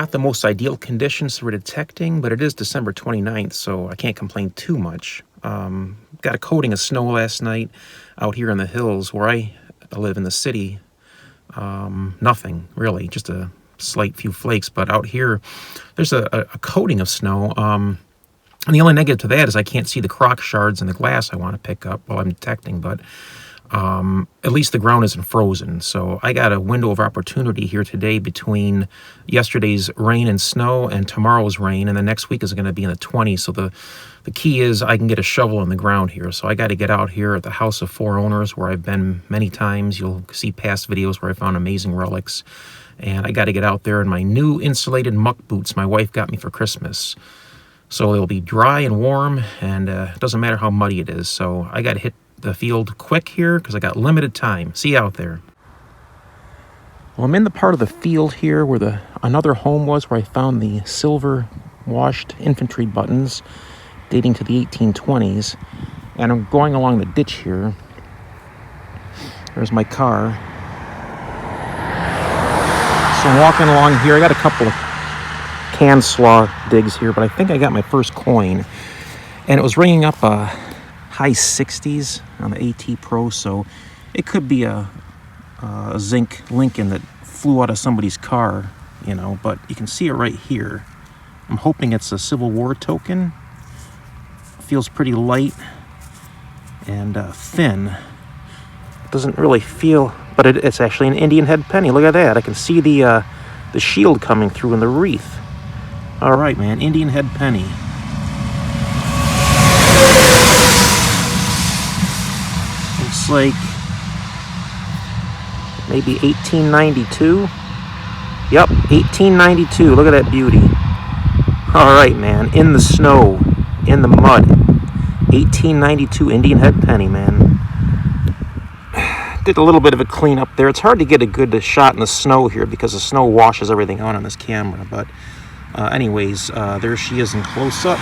not the most ideal conditions for detecting, but it is December 29th, so I can't complain too much. Got a coating of snow last night out here in the hills where I live in the city. Nothing, really, just a slight few flakes, but out here there's a coating of snow. And the only negative to that is I can't see the crock shards in the glass I want to pick up while I'm detecting, but at least the ground isn't frozen. So I got a window of opportunity here today between yesterday's rain and snow and tomorrow's rain, and the next week is going to be in the 20s. So the key is I can get a shovel in the ground here. So I got to get out here at the House of Four Owners where I've been many times. You'll see past videos where I found amazing relics. And I got to get out there in my new insulated muck boots my wife got me for Christmas. So it'll be dry and warm, and it doesn't matter how muddy it is. So I got to hit the field quick here because I got limited time. See you out there. Well, I'm in the part of the field here where another home was, where I found the silver washed infantry buttons dating to the 1820s. And I'm going along the ditch here. There's my car. So I'm walking along here. I got a couple of can slaw digs here, but I think I got my first coin. And it was ringing up high 60s on the AT Pro, so it could be a zinc Lincoln that flew out of somebody's car, you know, but you can see it right here. I'm hoping it's a Civil War token. Feels pretty light and thin. Doesn't really feel, but it's actually an Indian head penny. Look at that. I can see the shield coming through in the wreath. All right, man, Indian head penny. Looks like maybe 1892. Yep, 1892. Look at that beauty. All right, man, in the snow, in the mud. 1892 Indian head penny, man. Did a little bit of a cleanup there. It's hard to get a good shot in the snow here because the snow washes everything out on this camera, but anyways, there she is in close-up.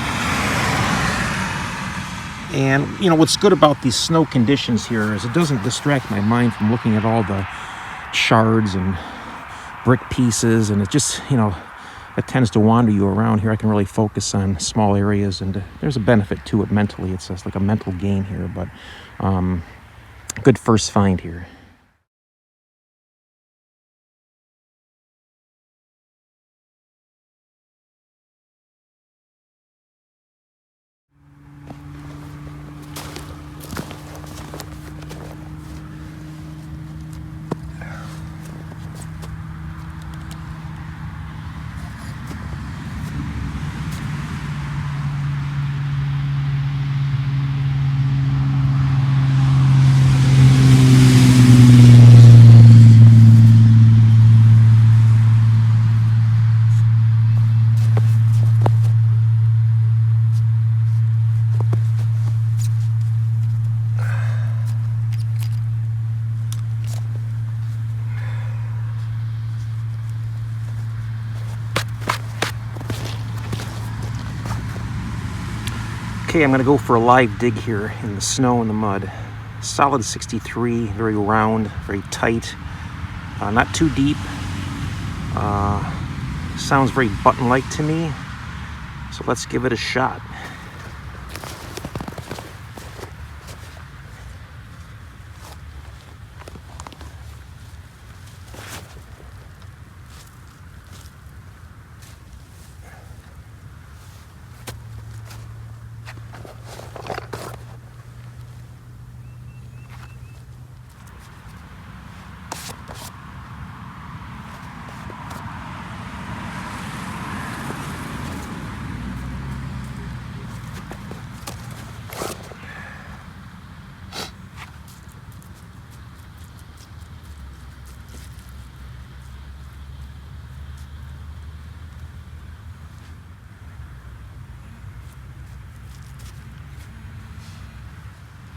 And, you know, what's good about these snow conditions here is it doesn't distract my mind from looking at all the shards and brick pieces, and it just, you know, it tends to wander you around. Here I can really focus on small areas, and there's a benefit to it mentally. It's just like a mental gain here, but good first find here. Okay, I'm going to go for a live dig here in the snow and the mud. Solid 63, very round, very tight, not too deep. Sounds very button-like to me, so let's give it a shot.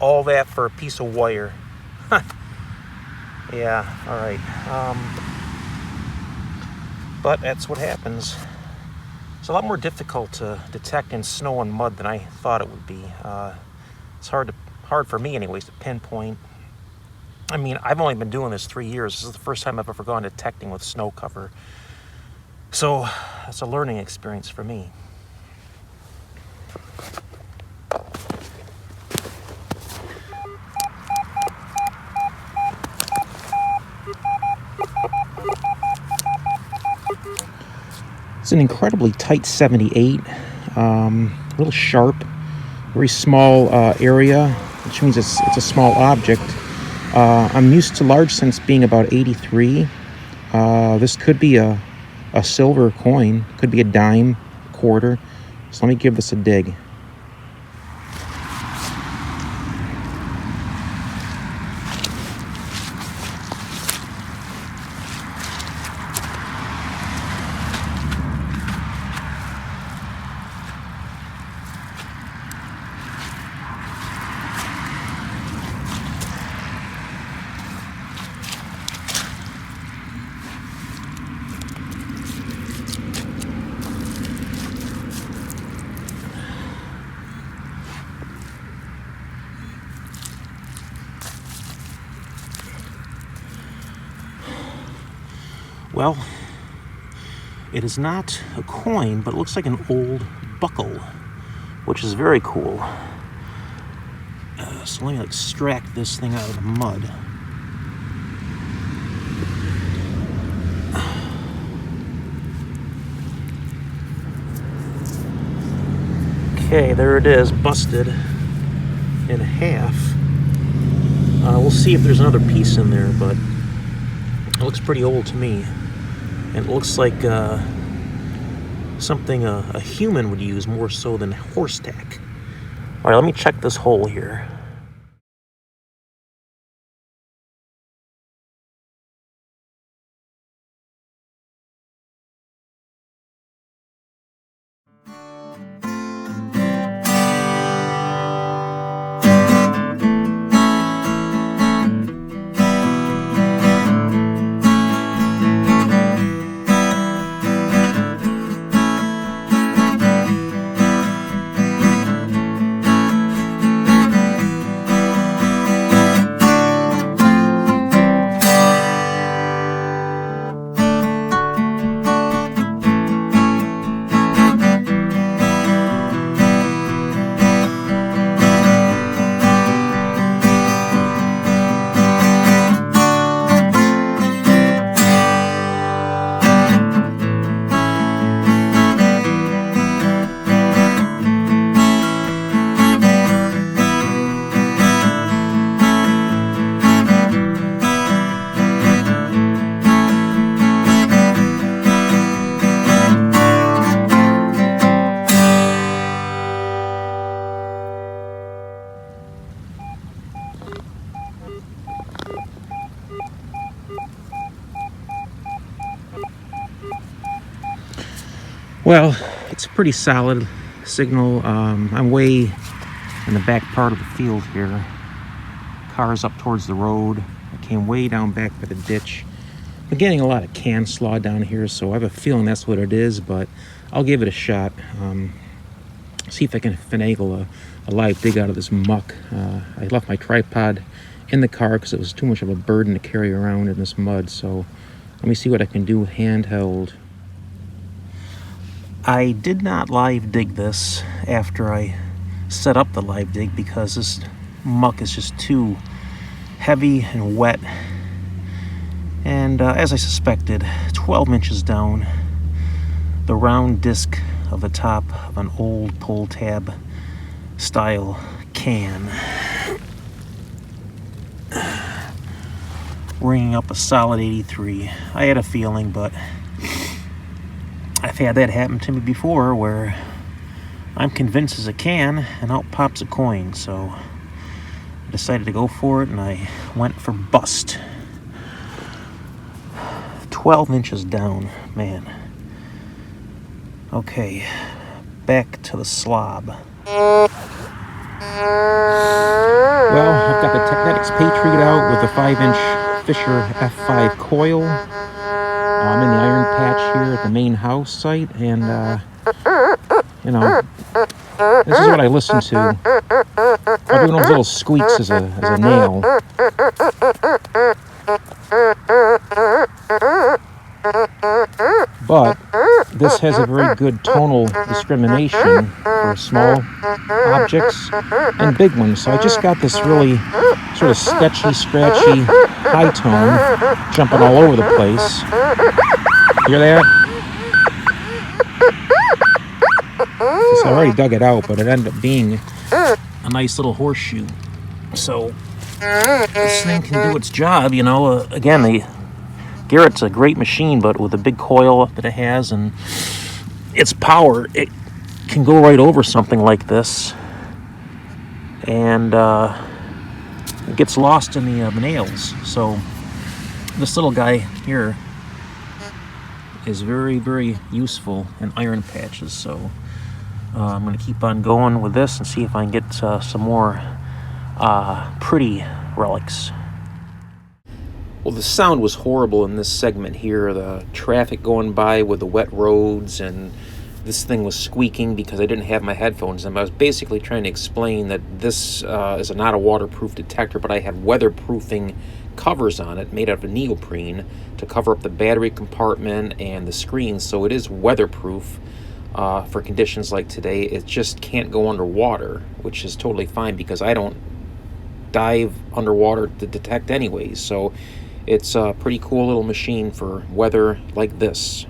All that for a piece of wire. Yeah, all right. But that's what happens. It's a lot more difficult to detect in snow and mud than I thought it would be. It's hard for me anyways to pinpoint. I mean, I've only been doing this 3 years. This is the first time I've ever gone detecting with snow cover. So that's a learning experience for me. It's an incredibly tight 78, a little sharp, very small area, which means it's a small object. I'm used to large cents being about 83. This could be a silver coin, could be a dime, quarter. So let me give this a dig. Well, it is not a coin, but it looks like an old buckle, which is very cool. So let me extract this thing out of the mud. Okay, there it is, busted in half. We'll see if there's another piece in there, but it looks pretty old to me. And it looks like something a human would use more so than horse tack. All right, let me check this hole here. Well, it's a pretty solid signal. I'm way in the back part of the field here. Cars up towards the road. I came way down back by the ditch. I'm getting a lot of can slaw down here, so I have a feeling that's what it is, but I'll give it a shot. See if I can finagle a live dig out of this muck. I left my tripod in the car because it was too much of a burden to carry around in this mud, so let me see what I can do handheld. I did not live dig this after I set up the live dig because this muck is just too heavy and wet. And as I suspected, 12 inches down, the round disc of the top of an old pull tab style can, ringing up a solid 83. I had a feeling, but I've had that happen to me before where I'm convinced as a can and out pops a coin. So I decided to go for it and I went for bust. 12 inches down, man. Okay, back to the slob. Well, I've got the Technetics Patriot out with a 5-inch Fisher F5 coil. I'm in the iron patch here at the main house site, and you know, this is what I listen to. I'm doing those little squeaks as a nail. But this has a very good tonal discrimination for small objects and big ones. So I just got this really sort of sketchy, scratchy high tone jumping all over the place. Hear that? So I already dug it out, but it ended up being a nice little horseshoe. So this thing can do its job, you know. Again, the Garrett's a great machine, but with the big coil that it has and its power, it can go right over something like this, and it gets lost in the nails. So this little guy here is very, very useful in iron patches. So I'm going to keep on going with this and see if I can get some more pretty relics. Well, the sound was horrible in this segment here. The traffic going by with the wet roads, and this thing was squeaking because I didn't have my headphones in. I was basically trying to explain that this is not a waterproof detector, but I had weatherproofing covers on it made out of neoprene to cover up the battery compartment and the screen, so it is weatherproof for conditions like today. It just can't go underwater, which is totally fine because I don't dive underwater to detect anyways. So it's a pretty cool little machine for weather like this.